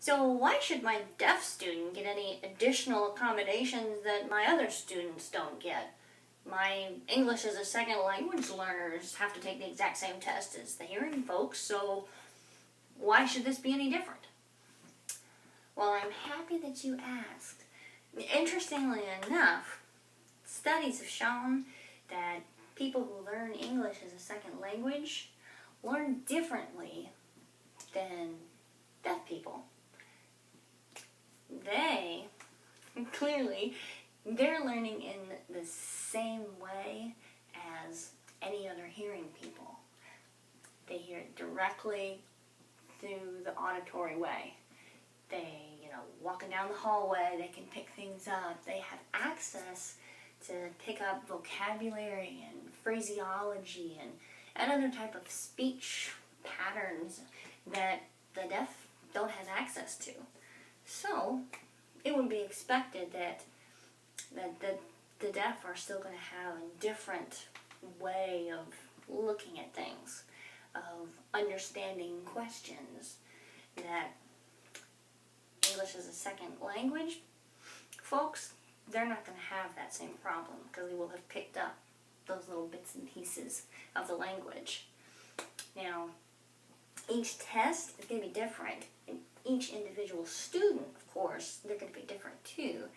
So why should my deaf student get any additional accommodations that my other students don't get? My English as a second language learners have to take the exact same test as the hearing folks, so why should this be any different? Well, I'm happy that you asked. Interestingly enough, studies have shown that people who learn English as a second language learn differently than deaf people. They're learning in the same way as any other hearing people. They hear it directly through the auditory way. They, walking down the hallway, they can pick things up. They have access to pick up vocabulary and phraseology and other type of speech patterns that the deaf don't have access to. So, it would be expected that the deaf are still going to have a different way of looking at things, of understanding questions, that English as a second language folks, they're not going to have that same problem because they will have picked up those little bits and pieces of the language. Now, each test is going to be different, and each individual student, of course, they're going to be different too.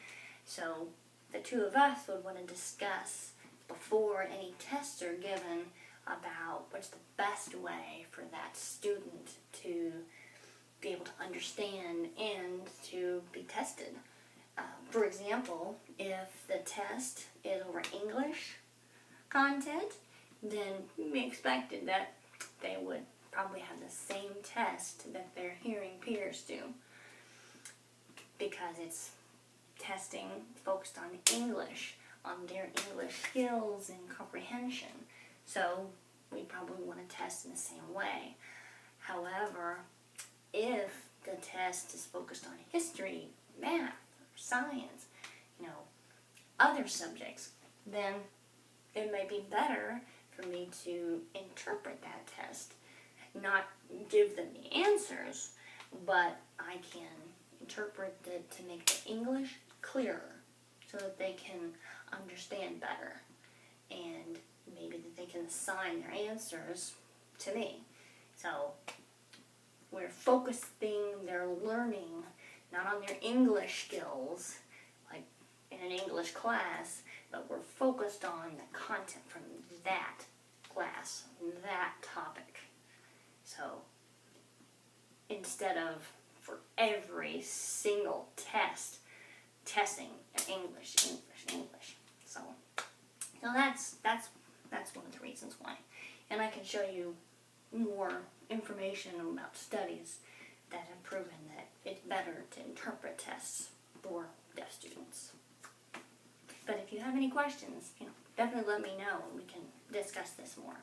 So the two of us would want to discuss before any tests are given about what's the best way for that student to be able to understand and to be tested. For example, if the test is over English content, then we expected that they would probably have the same test that their hearing peers do, because it's testing focused on English, on their English skills and comprehension. So we probably want to test in the same way. However, if the test is focused on history, math, or science, other subjects, then it may be better for me to interpret that test, not give them the answers, but I can interpret it to make the English clearer so that they can understand better, and maybe that they can assign their answers to me. So we're focusing their learning not on their English skills, like in an English class, but we're focused on the content from that class, that topic. So instead of for every single test, testing English. So that's one of the reasons why. And I can show you more information about studies that have proven that it's better to interpret tests for deaf students. But if you have any questions, definitely let me know and we can discuss this more.